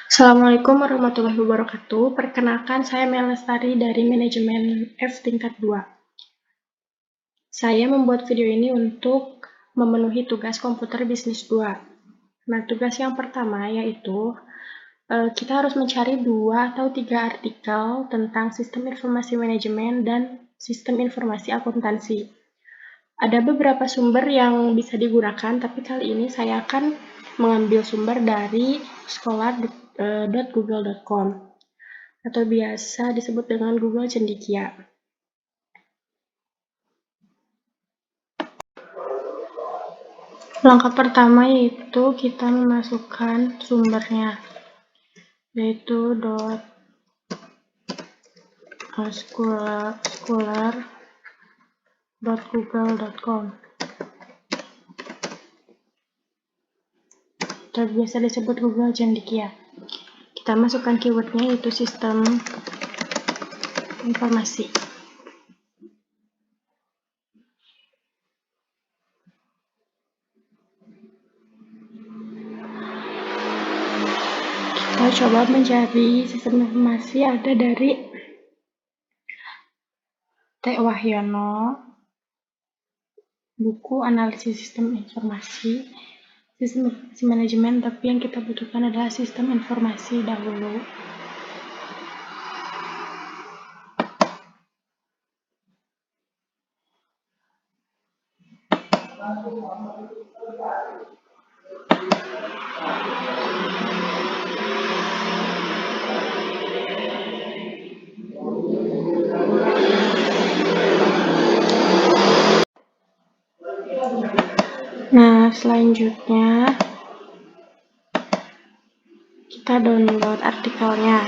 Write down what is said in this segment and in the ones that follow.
Assalamualaikum warahmatullahi wabarakatuh. Perkenalkan, saya Mel Lestari dari Manajemen F tingkat 2. Saya membuat video ini untuk memenuhi tugas komputer bisnis 2. Nah, tugas yang pertama yaitu kita harus mencari 2 atau 3 artikel tentang sistem informasi manajemen dan sistem informasi akuntansi. Ada beberapa sumber yang bisa digunakan, tapi kali ini saya akan mengambil sumber dari scholar.google.com atau biasa disebut dengan Google Cendekia. Langkah pertama yaitu kita memasukkan sumbernya, yaitu scholar.google.com atau biasa disebut Google Cendekia. Kita masukkan keywordnya yaitu sistem informasi. Kita coba mencari sistem informasi ada dari T. Wahyono, buku analisis sistem informasi manajemen, tapi yang kita butuhkan adalah sistem informasi dahulu. Nah, selanjutnya kita download artikelnya.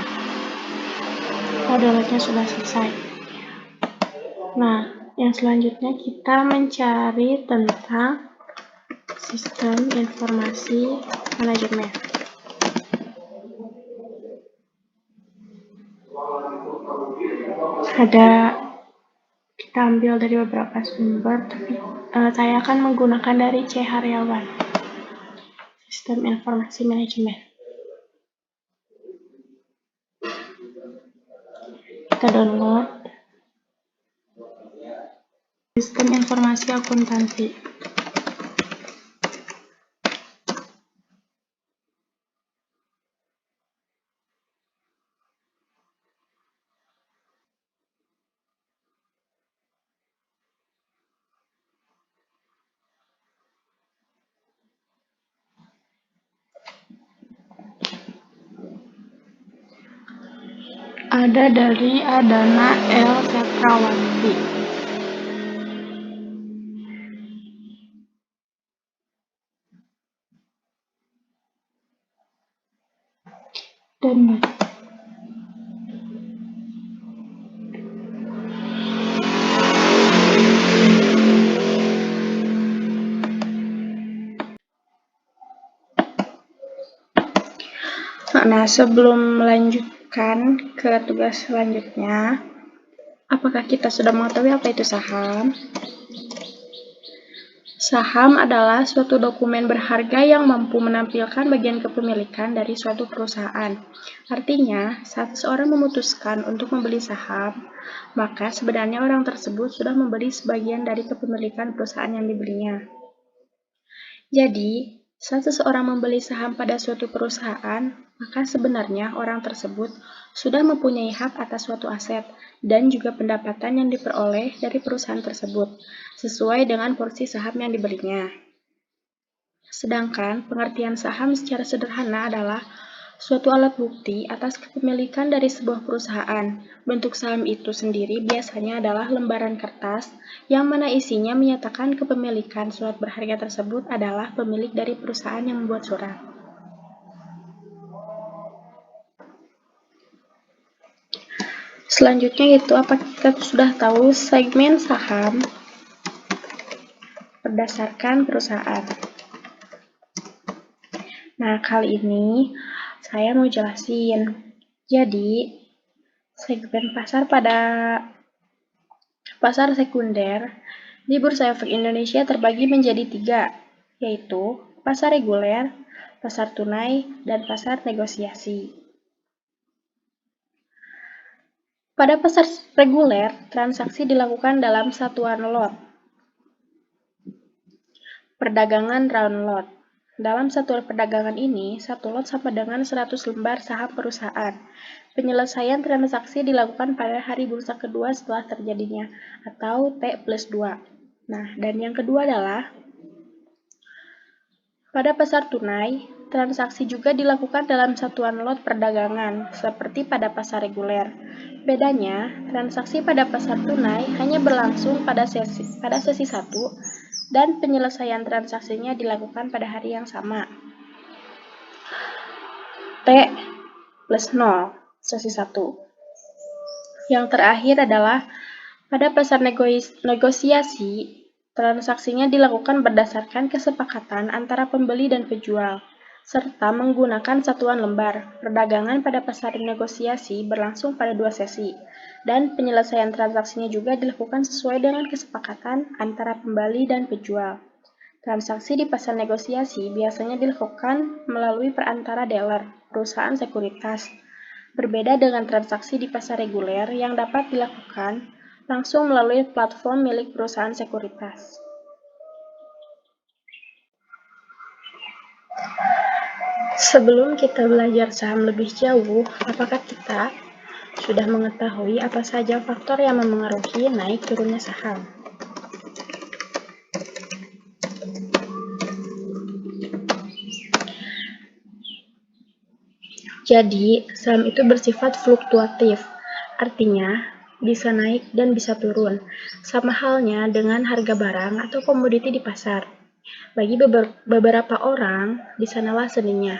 Downloadnya sudah selesai. Nah, yang selanjutnya kita mencari tentang sistem informasi manajemen. Kita ambil dari beberapa sumber, tapi saya akan menggunakan dari C. Haryawan, sistem informasi manajemen. Kita download sistem informasi akuntansi. Ada dari Adana L. Cakrawati. Download. Nah, sebelum melanjutkan ke tugas selanjutnya, apakah kita sudah mengetahui apa itu saham? Saham adalah suatu dokumen berharga yang mampu menampilkan bagian kepemilikan dari suatu perusahaan. Artinya, saat seseorang memutuskan untuk membeli saham, maka sebenarnya orang tersebut sudah membeli sebagian dari kepemilikan perusahaan yang dibelinya. Jadi, saat seseorang membeli saham pada suatu perusahaan, maka sebenarnya orang tersebut sudah mempunyai hak atas suatu aset dan juga pendapatan yang diperoleh dari perusahaan tersebut, sesuai dengan porsi saham yang dibelinya. Sedangkan pengertian saham secara sederhana adalah suatu alat bukti atas kepemilikan dari sebuah perusahaan. Bentuk saham itu sendiri biasanya adalah lembaran kertas yang mana isinya menyatakan kepemilikan surat berharga tersebut adalah pemilik dari perusahaan yang membuat surat. Selanjutnya yaitu apa kita sudah tahu segmen saham berdasarkan perusahaan. Nah, kali ini saya mau jelasin. Jadi, segmen pasar pada pasar sekunder di Bursa Efek Indonesia terbagi menjadi 3, yaitu pasar reguler, pasar tunai, dan pasar negosiasi. Pada pasar reguler, transaksi dilakukan dalam satuan lot. Perdagangan round lot. Dalam satuan perdagangan ini, satu lot sama dengan 100 lembar saham perusahaan. Penyelesaian transaksi dilakukan pada hari bursa kedua setelah terjadinya, atau T+2. Nah, dan yang kedua adalah pada pasar tunai, transaksi juga dilakukan dalam satuan lot perdagangan, seperti pada pasar reguler. Bedanya, transaksi pada pasar tunai hanya berlangsung pada sesi 1, dan penyelesaian transaksinya dilakukan pada hari yang sama. T+0, sesi 1. Yang terakhir adalah pada pasar negosiasi, transaksinya dilakukan berdasarkan kesepakatan antara pembeli dan penjual, serta menggunakan satuan lembar. Perdagangan pada pasar negosiasi berlangsung pada 2 sesi, dan penyelesaian transaksinya juga dilakukan sesuai dengan kesepakatan antara pembeli dan penjual. Transaksi di pasar negosiasi biasanya dilakukan melalui perantara dealer, perusahaan sekuritas. Berbeda dengan transaksi di pasar reguler yang dapat dilakukan langsung melalui platform milik perusahaan sekuritas. Sebelum kita belajar saham lebih jauh, apakah kita sudah mengetahui apa saja faktor yang memengaruhi naik turunnya saham? Jadi, saham itu bersifat fluktuatif, artinya bisa naik dan bisa turun, sama halnya dengan harga barang atau komoditi di pasar. Bagi beberapa orang, di sanalah seninya.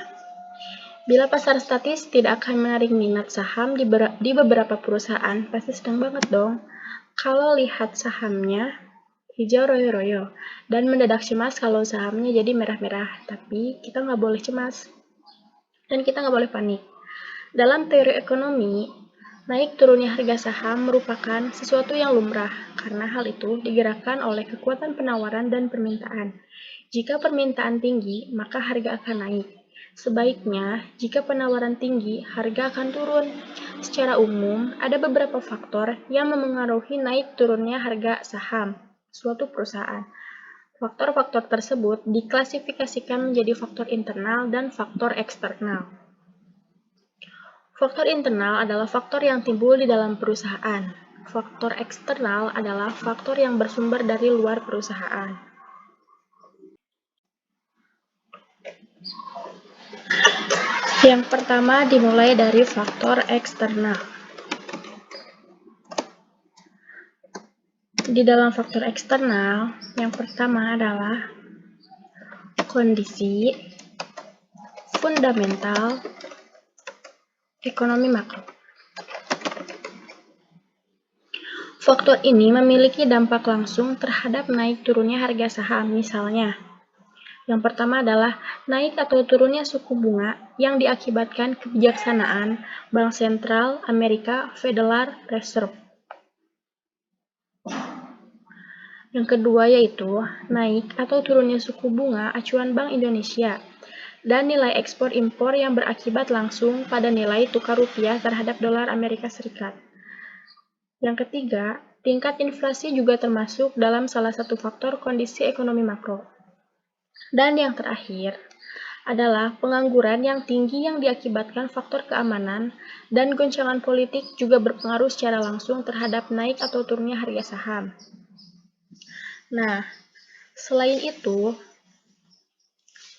Bila pasar statis tidak akan menarik minat saham di beberapa perusahaan, pasti senang banget dong. Kalau lihat sahamnya hijau royo-royo, dan mendadak cemas kalau sahamnya jadi merah-merah. Tapi kita nggak boleh cemas, dan kita nggak boleh panik. Dalam teori ekonomi, naik turunnya harga saham merupakan sesuatu yang lumrah, karena hal itu digerakkan oleh kekuatan penawaran dan permintaan. Jika permintaan tinggi, maka harga akan naik. Sebaliknya, jika penawaran tinggi, harga akan turun. Secara umum, ada beberapa faktor yang memengaruhi naik turunnya harga saham suatu perusahaan. Faktor-faktor tersebut diklasifikasikan menjadi faktor internal dan faktor eksternal. Faktor internal adalah faktor yang timbul di dalam perusahaan. Faktor eksternal adalah faktor yang bersumber dari luar perusahaan. Yang pertama dimulai dari faktor eksternal. Di dalam faktor eksternal, yang pertama adalah kondisi fundamental ekonomi makro. Faktor ini memiliki dampak langsung terhadap naik turunnya harga saham. Misalnya, yang pertama adalah naik atau turunnya suku bunga yang diakibatkan kebijaksanaan Bank Sentral Amerika Federal Reserve. Yang kedua yaitu naik atau turunnya suku bunga acuan Bank Indonesia dan nilai ekspor-impor yang berakibat langsung pada nilai tukar rupiah terhadap dolar Amerika Serikat. Yang ketiga, tingkat inflasi juga termasuk dalam salah satu faktor kondisi ekonomi makro. Dan yang terakhir adalah pengangguran yang tinggi yang diakibatkan faktor keamanan dan goncangan politik juga berpengaruh secara langsung terhadap naik atau turunnya harga saham. Nah, selain itu,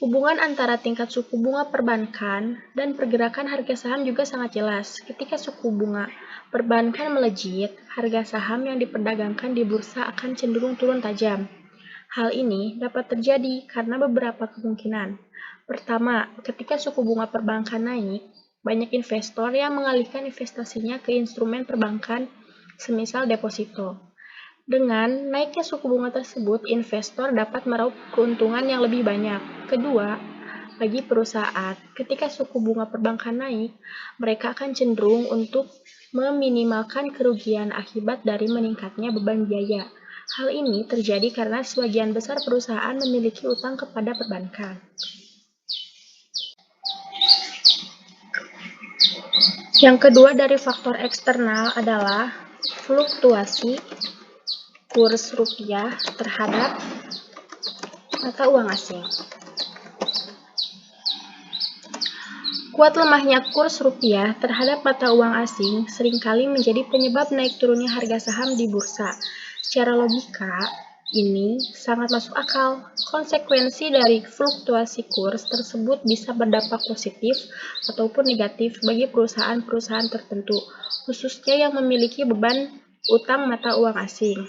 hubungan antara tingkat suku bunga perbankan dan pergerakan harga saham juga sangat jelas. Ketika suku bunga perbankan melejit, harga saham yang diperdagangkan di bursa akan cenderung turun tajam. Hal ini dapat terjadi karena beberapa kemungkinan. Pertama, ketika suku bunga perbankan naik, banyak investor yang mengalihkan investasinya ke instrumen perbankan, semisal deposito. Dengan naiknya suku bunga tersebut, investor dapat meraup keuntungan yang lebih banyak. Kedua, bagi perusahaan, ketika suku bunga perbankan naik, mereka akan cenderung untuk meminimalkan kerugian akibat dari meningkatnya beban biaya. Hal ini terjadi karena sebagian besar perusahaan memiliki utang kepada perbankan. Yang kedua dari faktor eksternal adalah fluktuasi kurs rupiah terhadap mata uang asing. Kuat lemahnya kurs rupiah terhadap mata uang asing seringkali menjadi penyebab naik turunnya harga saham di bursa. Secara logika, ini sangat masuk akal. Konsekuensi dari fluktuasi kurs tersebut bisa berdampak positif ataupun negatif bagi perusahaan-perusahaan tertentu, khususnya yang memiliki beban utang mata uang asing.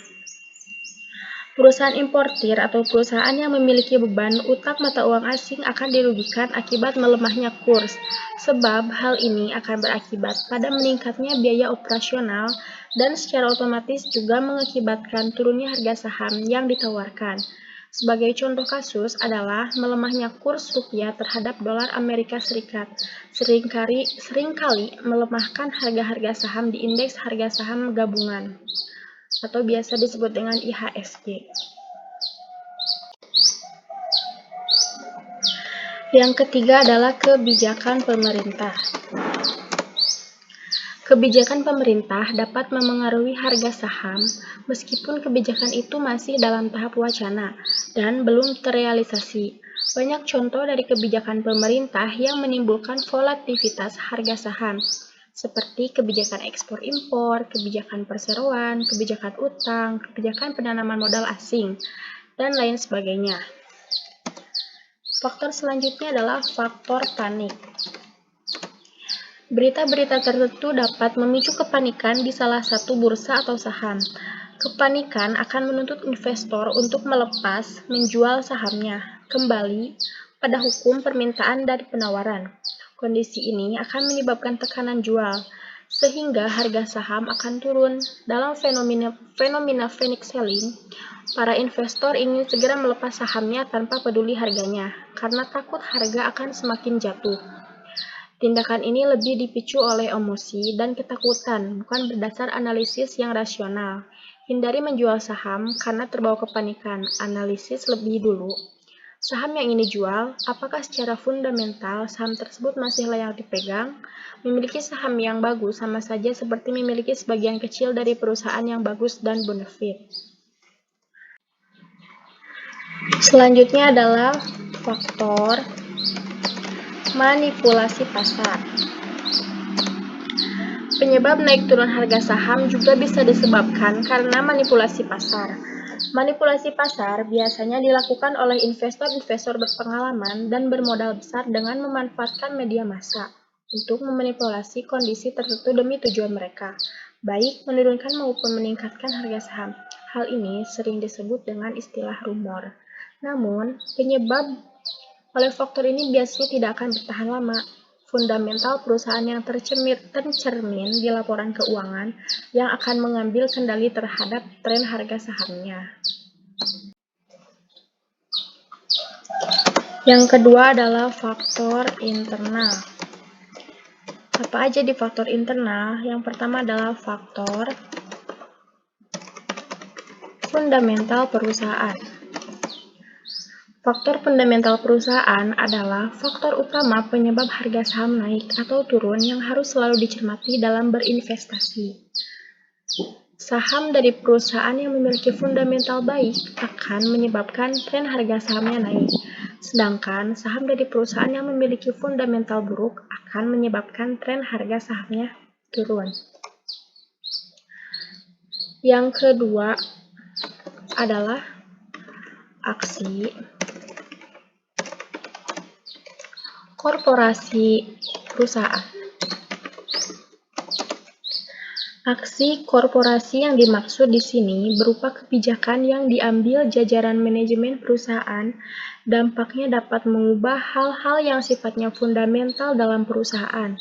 Perusahaan importir atau perusahaan yang memiliki beban utang mata uang asing akan dirugikan akibat melemahnya kurs, sebab hal ini akan berakibat pada meningkatnya biaya operasional dan secara otomatis juga mengakibatkan turunnya harga saham yang ditawarkan. Sebagai contoh kasus adalah melemahnya kurs rupiah terhadap dolar Amerika Serikat, seringkali melemahkan harga-harga saham di indeks harga saham gabungan, atau biasa disebut dengan IHSG. Yang ketiga adalah kebijakan pemerintah. Kebijakan pemerintah dapat memengaruhi harga saham meskipun kebijakan itu masih dalam tahap wacana dan belum terrealisasi. Banyak contoh dari kebijakan pemerintah yang menimbulkan volatilitas harga saham, seperti kebijakan ekspor-impor, kebijakan perseroan, kebijakan utang, kebijakan penanaman modal asing, dan lain sebagainya. Faktor selanjutnya adalah faktor panik. Berita-berita tertentu dapat memicu kepanikan di salah satu bursa atau saham. Kepanikan akan menuntut investor untuk melepas, menjual sahamnya kembali pada hukum permintaan dan penawaran. Kondisi ini akan menyebabkan tekanan jual, sehingga harga saham akan turun. Dalam fenomena panic selling, para investor ingin segera melepas sahamnya tanpa peduli harganya, karena takut harga akan semakin jatuh. Tindakan ini lebih dipicu oleh emosi dan ketakutan, bukan berdasar analisis yang rasional. Hindari menjual saham karena terbawa kepanikan. Analisis lebih dulu. Saham yang ini dijual, apakah secara fundamental saham tersebut masih layak dipegang? Memiliki saham yang bagus sama saja seperti memiliki sebagian kecil dari perusahaan yang bagus dan bonafit. Selanjutnya adalah faktor manipulasi pasar. Penyebab naik turun harga saham juga bisa disebabkan karena manipulasi pasar. Manipulasi pasar biasanya dilakukan oleh investor-investor berpengalaman dan bermodal besar dengan memanfaatkan media massa untuk memanipulasi kondisi tertentu demi tujuan mereka, baik menurunkan maupun meningkatkan harga saham. Hal ini sering disebut dengan istilah rumor. Namun, penyebab oleh faktor ini biasanya tidak akan bertahan lama. Fundamental perusahaan yang tercermin di laporan keuangan yang akan mengambil kendali terhadap tren harga sahamnya. Yang kedua adalah faktor internal. Apa aja di faktor internal? Yang pertama adalah faktor fundamental perusahaan. Faktor fundamental perusahaan adalah faktor utama penyebab harga saham naik atau turun yang harus selalu dicermati dalam berinvestasi. Saham dari perusahaan yang memiliki fundamental baik akan menyebabkan tren harga sahamnya naik, sedangkan saham dari perusahaan yang memiliki fundamental buruk akan menyebabkan tren harga sahamnya turun. Yang kedua adalah aksi korporasi perusahaan. Aksi korporasi yang dimaksud di sini berupa kebijakan yang diambil jajaran manajemen perusahaan. Dampaknya dapat mengubah hal-hal yang sifatnya fundamental dalam perusahaan.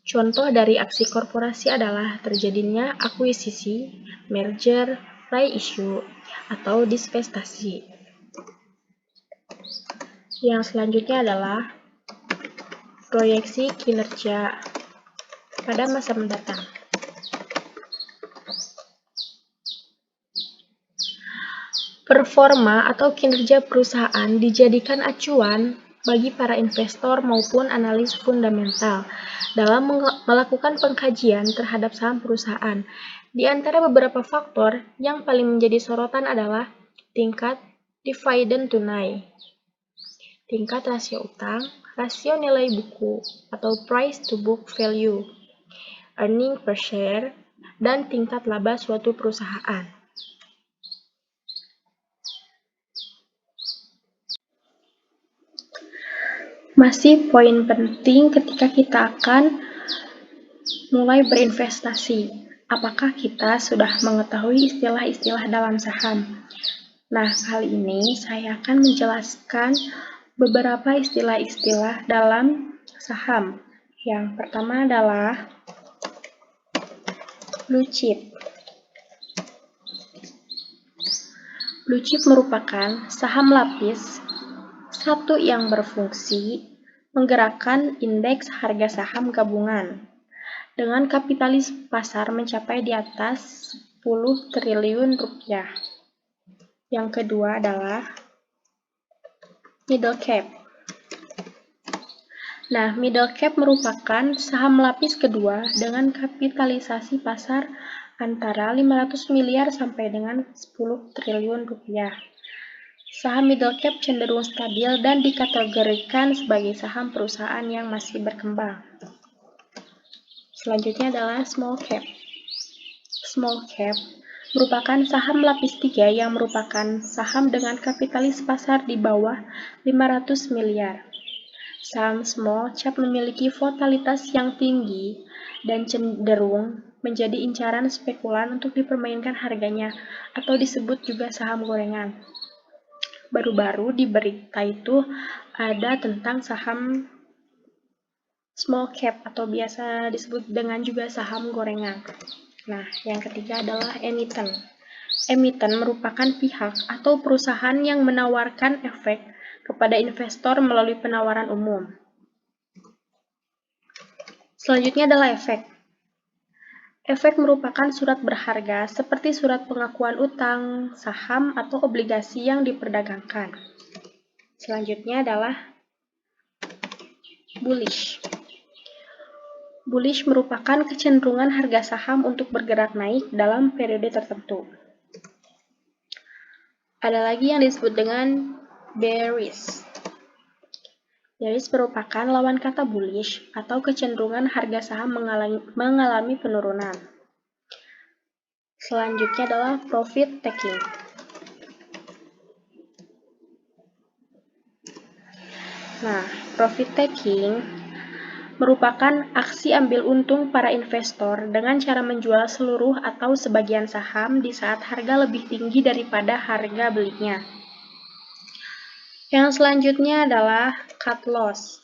Contoh dari aksi korporasi adalah terjadinya akuisisi, merger, reissue, atau divestasi. Yang selanjutnya adalah proyeksi kinerja pada masa mendatang. Performa atau kinerja perusahaan dijadikan acuan bagi para investor maupun analis fundamental dalam melakukan pengkajian terhadap saham perusahaan. Di antara beberapa faktor yang paling menjadi sorotan adalah tingkat dividen tunai, tingkat rasio utang, rasio nilai buku atau price to book value, earning per share, dan tingkat laba suatu perusahaan. Masih poin penting ketika kita akan mulai berinvestasi. Apakah kita sudah mengetahui istilah-istilah dalam saham? Nah, kali ini saya akan menjelaskan beberapa istilah-istilah dalam saham. Yang pertama adalah blue chip. Blue chip merupakan saham lapis satu yang berfungsi menggerakkan indeks harga saham gabungan dengan kapitalis pasar mencapai di atas 10 triliun rupiah. Yang kedua adalah middle cap. Nah, middle cap merupakan saham lapis kedua dengan kapitalisasi pasar antara 500 miliar sampai dengan 10 triliun rupiah. Saham middle cap cenderung stabil dan dikategorikan sebagai saham perusahaan yang masih berkembang. Selanjutnya adalah small cap. Small cap merupakan saham lapis 3 yang merupakan saham dengan kapitalis pasar di bawah 500 miliar. Saham small cap memiliki volatilitas yang tinggi dan cenderung menjadi incaran spekulan untuk dipermainkan harganya atau disebut juga saham gorengan. Baru-baru di berita itu ada tentang saham small cap atau biasa disebut dengan juga saham gorengan. Nah, yang ketiga adalah emiten. Emiten merupakan pihak atau perusahaan yang menawarkan efek kepada investor melalui penawaran umum. Selanjutnya adalah efek. Efek merupakan surat berharga seperti surat pengakuan utang, saham, atau obligasi yang diperdagangkan. Selanjutnya adalah bullish. Bullish merupakan kecenderungan harga saham untuk bergerak naik dalam periode tertentu. Ada lagi yang disebut dengan bearish. Bearish merupakan lawan kata bullish atau kecenderungan harga saham mengalami penurunan. Selanjutnya adalah profit taking. Nah, profit taking merupakan aksi ambil untung para investor dengan cara menjual seluruh atau sebagian saham di saat harga lebih tinggi daripada harga belinya. Yang selanjutnya adalah cut loss.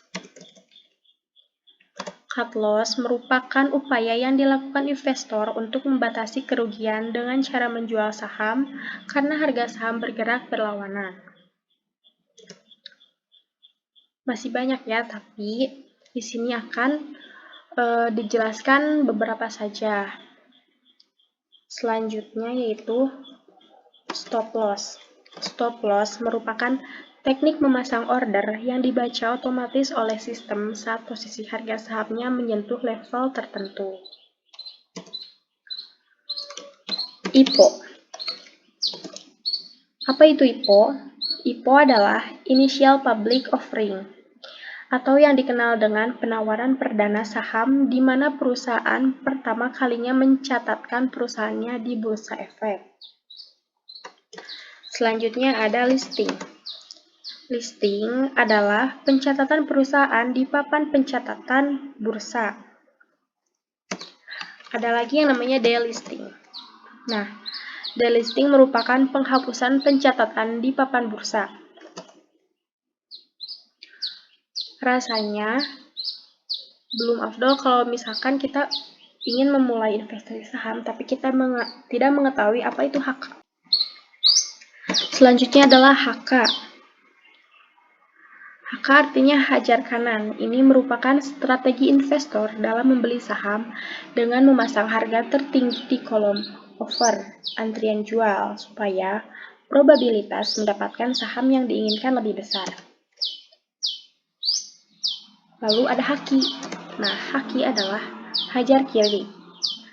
Cut loss merupakan upaya yang dilakukan investor untuk membatasi kerugian dengan cara menjual saham karena harga saham bergerak berlawanan. Masih banyak ya, tapi di sini akan dijelaskan beberapa saja. Selanjutnya yaitu stop loss. Stop loss merupakan teknik memasang order yang dibaca otomatis oleh sistem saat posisi harga sahamnya menyentuh level tertentu. IPO. Apa itu IPO? IPO adalah Initial Public Offering, atau yang dikenal dengan penawaran perdana saham di mana perusahaan pertama kalinya mencatatkan perusahaannya di Bursa Efek. Selanjutnya ada listing. Listing adalah pencatatan perusahaan di papan pencatatan bursa. Ada lagi yang namanya delisting. Nah, delisting merupakan penghapusan pencatatan di papan bursa. Rasanya belum afdol kalau misalkan kita ingin memulai investasi saham tapi kita tidak mengetahui apa itu HK. Selanjutnya adalah HK. HK artinya hajar kanan. Ini merupakan strategi investor dalam membeli saham dengan memasang harga tertinggi di kolom offer, antrian jual, supaya probabilitas mendapatkan saham yang diinginkan lebih besar. Lalu ada haki. Nah, haki adalah hajar kiri.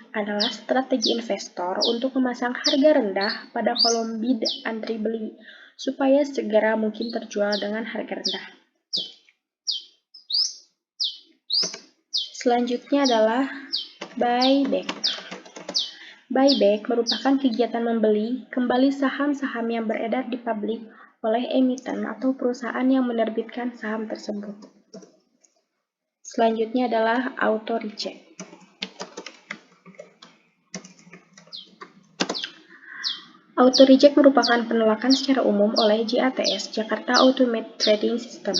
Adalah strategi investor untuk memasang harga rendah pada kolom bid antri beli supaya segera mungkin terjual dengan harga rendah. Selanjutnya adalah buyback. Buyback merupakan kegiatan membeli kembali saham-saham yang beredar di publik oleh emiten atau perusahaan yang menerbitkan saham tersebut. Selanjutnya adalah auto reject. Auto reject merupakan penolakan secara umum oleh JATS (Jakarta Automated Trading System)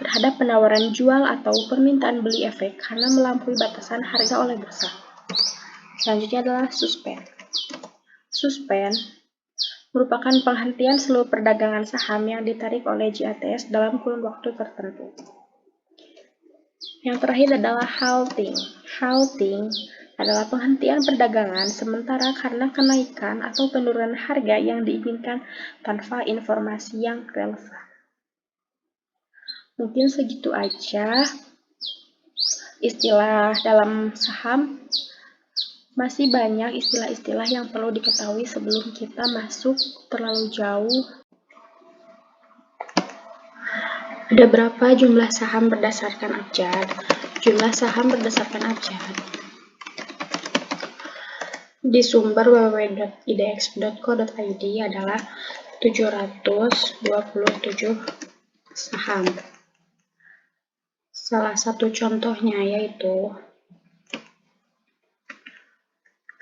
terhadap penawaran jual atau permintaan beli efek karena melampaui batasan harga oleh bursa. Selanjutnya adalah suspend. Suspend merupakan penghentian seluruh perdagangan saham yang ditarik oleh JATS dalam kurun waktu tertentu. Yang terakhir adalah halting. Halting adalah penghentian perdagangan sementara karena kenaikan atau penurunan harga yang diinginkan tanpa informasi yang relevan. Mungkin segitu aja istilah dalam saham. Masih banyak istilah-istilah yang perlu diketahui sebelum kita masuk terlalu jauh. Ada berapa jumlah saham berdasarkan abjad? Jumlah saham berdasarkan abjad di sumber www.idx.co.id adalah 727 saham. Salah satu contohnya yaitu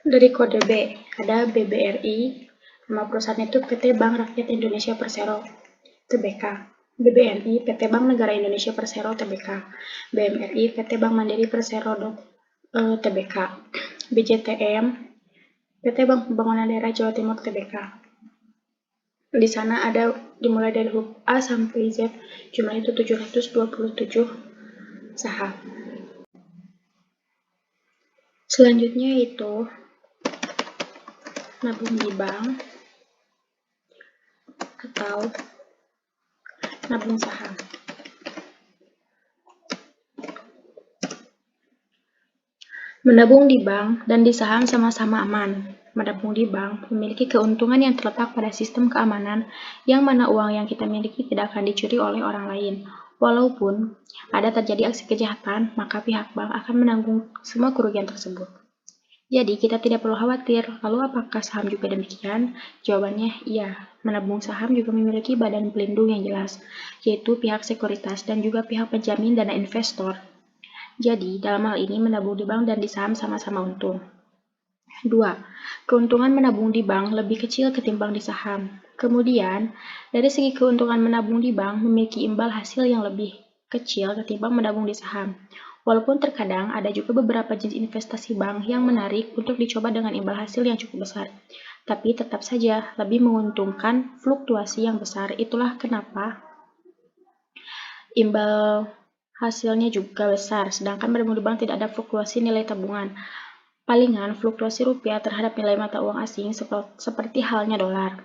dari kode B, ada BBRI, nama perusahaan itu PT Bank Rakyat Indonesia Persero Tbk, BBNI PT Bank Negara Indonesia Persero Tbk, BMRI PT Bank Mandiri Persero Tbk, BJTM PT Bank Pembangunan Daerah Jawa Timur Tbk. Di sana ada dimulai dari huruf A sampai Z, jumlahnya itu 727 saham. Selanjutnya itu nabung di bank atau nabung saham. Menabung di bank dan di saham sama-sama aman. Menabung di bank memiliki keuntungan yang terletak pada sistem keamanan yang mana uang yang kita miliki tidak akan dicuri oleh orang lain. Walaupun ada terjadi aksi kejahatan, maka pihak bank akan menanggung semua kerugian tersebut. Jadi kita tidak perlu khawatir. Lalu apakah saham juga demikian? Jawabannya iya. Menabung saham juga memiliki badan pelindung yang jelas, yaitu pihak sekuritas dan juga pihak penjamin dana investor. Jadi, dalam hal ini menabung di bank dan di saham sama-sama untung. 2. Keuntungan menabung di bank lebih kecil ketimbang di saham. Kemudian, dari segi keuntungan menabung di bank memiliki imbal hasil yang lebih kecil ketimbang menabung di saham. Walaupun terkadang ada juga beberapa jenis investasi bank yang menarik untuk dicoba dengan imbal hasil yang cukup besar. Tapi tetap saja lebih menguntungkan fluktuasi yang besar. Itulah kenapa imbal hasilnya juga besar, sedangkan menabung di bank tidak ada fluktuasi nilai tabungan. Palingan fluktuasi rupiah terhadap nilai mata uang asing seperti halnya dolar.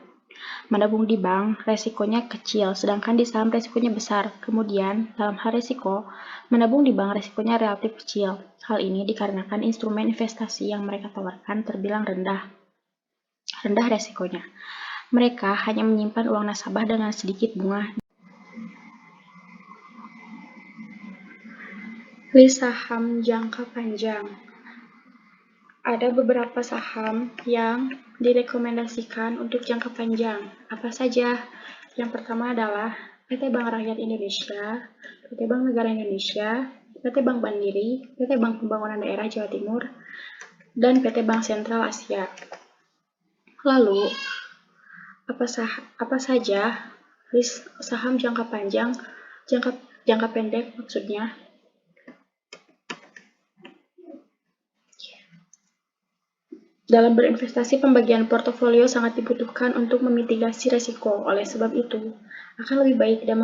Menabung di bank resikonya kecil, sedangkan di saham resikonya besar. Kemudian, dalam hal resiko, menabung di bank resikonya relatif kecil. Hal ini dikarenakan instrumen investasi yang mereka tawarkan terbilang rendah resikonya. Mereka hanya menyimpan uang nasabah dengan sedikit bunga. List saham jangka panjang. Ada beberapa saham yang direkomendasikan untuk jangka panjang. Apa saja? Yang pertama adalah PT Bank Rakyat Indonesia, PT Bank Negara Indonesia, PT Bank Mandiri, PT Bank Pembangunan Daerah Jawa Timur, dan PT Bank Sentral Asia. Lalu, apa saja list saham jangka panjang, jangka pendek maksudnya? Dalam berinvestasi, pembagian portofolio sangat dibutuhkan untuk memitigasi resiko. Oleh sebab itu, akan lebih baik tidak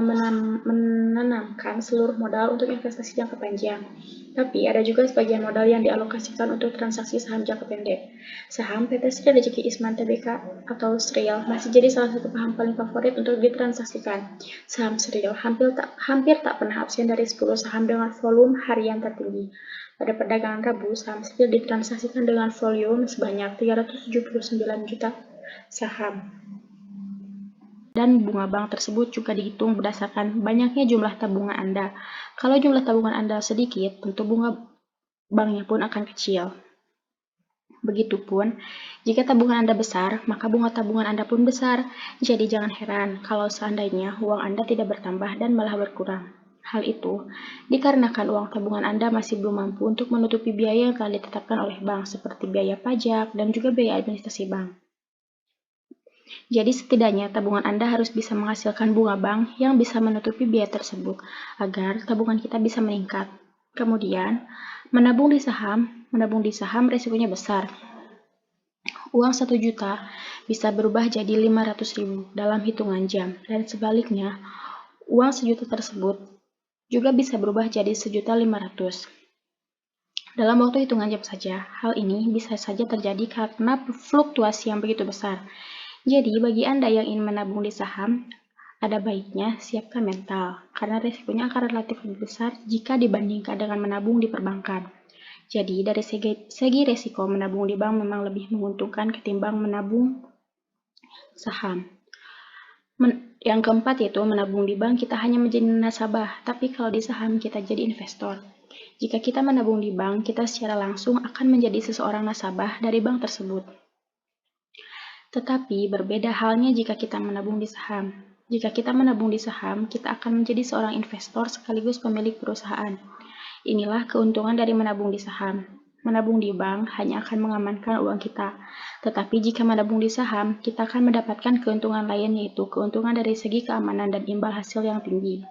menanamkan seluruh modal untuk investasi jangka panjang. Tapi ada juga sebagian modal yang dialokasikan untuk transaksi saham jangka pendek. Saham PT Sri Rezeki Isman Tbk atau SRIL masih jadi salah satu paham paling favorit untuk ditransaksikan. Saham SRIL hampir tak pernah absen dari 10 saham dengan volume harian tertinggi. Pada perdagangan Rabu, saham SRIL ditransaksikan dengan volume sebanyak 379 juta saham. Dan bunga bank tersebut juga dihitung berdasarkan banyaknya jumlah tabungan Anda. Kalau jumlah tabungan Anda sedikit, tentu bunga banknya pun akan kecil. Begitupun, jika tabungan Anda besar, maka bunga tabungan Anda pun besar. Jadi jangan heran kalau seandainya uang Anda tidak bertambah dan malah berkurang. Hal itu dikarenakan uang tabungan Anda masih belum mampu untuk menutupi biaya yang telah ditetapkan oleh bank, seperti biaya pajak dan juga biaya administrasi bank. Jadi setidaknya tabungan Anda harus bisa menghasilkan bunga bank yang bisa menutupi biaya tersebut, agar tabungan kita bisa meningkat. Kemudian, menabung di saham resikonya besar. Uang 1 juta bisa berubah jadi 500.000 dalam hitungan jam, dan sebaliknya, uang 1 juta tersebut juga bisa berubah jadi 1.500.000 dalam waktu hitungan jam saja. Hal ini bisa saja terjadi karena fluktuasi yang begitu besar. Jadi, bagi Anda yang ingin menabung di saham, ada baiknya siapkan mental, karena risikonya akan relatif lebih besar jika dibandingkan dengan menabung di perbankan. Jadi, dari segi risiko, menabung di bank memang lebih menguntungkan ketimbang menabung saham. Yang keempat yaitu menabung di bank kita hanya menjadi nasabah, tapi kalau di saham kita jadi investor. Jika kita menabung di bank, kita secara langsung akan menjadi seseorang nasabah dari bank tersebut. Tetapi berbeda halnya jika kita menabung di saham. Jika kita menabung di saham, kita akan menjadi seorang investor sekaligus pemilik perusahaan. Inilah keuntungan dari menabung di saham. Menabung di bank hanya akan mengamankan uang kita. Tetapi jika menabung di saham, kita akan mendapatkan keuntungan lain, yaitu keuntungan dari segi keamanan dan imbal hasil yang tinggi.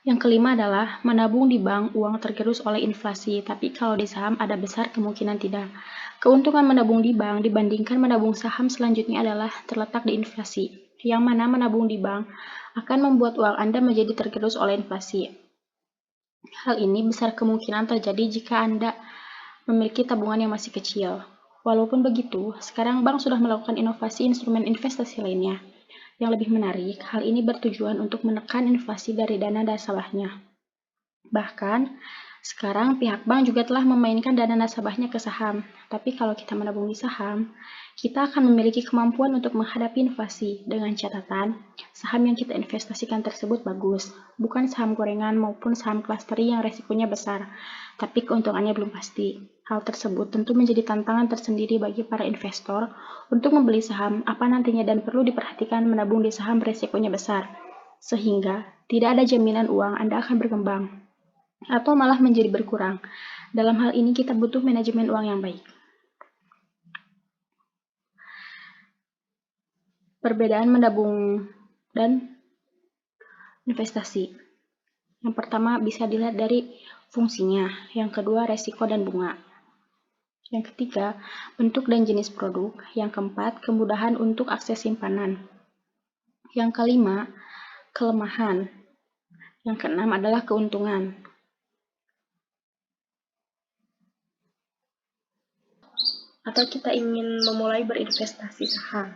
Yang kelima adalah menabung di bank uang tergerus oleh inflasi, tapi kalau di saham ada besar kemungkinan tidak. Keuntungan menabung di bank dibandingkan menabung saham selanjutnya adalah terletak di inflasi, yang mana menabung di bank akan membuat uang Anda menjadi tergerus oleh inflasi. Hal ini besar kemungkinan terjadi jika Anda memiliki tabungan yang masih kecil. Walaupun begitu, sekarang bank sudah melakukan inovasi instrumen investasi lainnya. Yang lebih menarik, hal ini bertujuan untuk menekan inflasi dari dana nasabahnya. Bahkan, sekarang pihak bank juga telah memainkan dana nasabahnya ke saham. Tapi kalau kita menabung di saham, kita akan memiliki kemampuan untuk menghadapi inflasi dengan catatan saham yang kita investasikan tersebut bagus, bukan saham gorengan maupun saham klasteri yang resikonya besar, tapi keuntungannya belum pasti. Hal tersebut tentu menjadi tantangan tersendiri bagi para investor untuk membeli saham apa nantinya, dan perlu diperhatikan menabung di saham resikonya besar, sehingga tidak ada jaminan uang Anda akan berkembang atau malah menjadi berkurang. Dalam hal ini kita butuh manajemen uang yang baik. Perbedaan menabung dan investasi. Yang pertama bisa dilihat dari fungsinya, yang kedua resiko dan bunga, yang ketiga bentuk dan jenis produk, yang keempat kemudahan untuk akses simpanan, yang kelima kelemahan, yang keenam adalah keuntungan. Atau kita ingin memulai berinvestasi saham.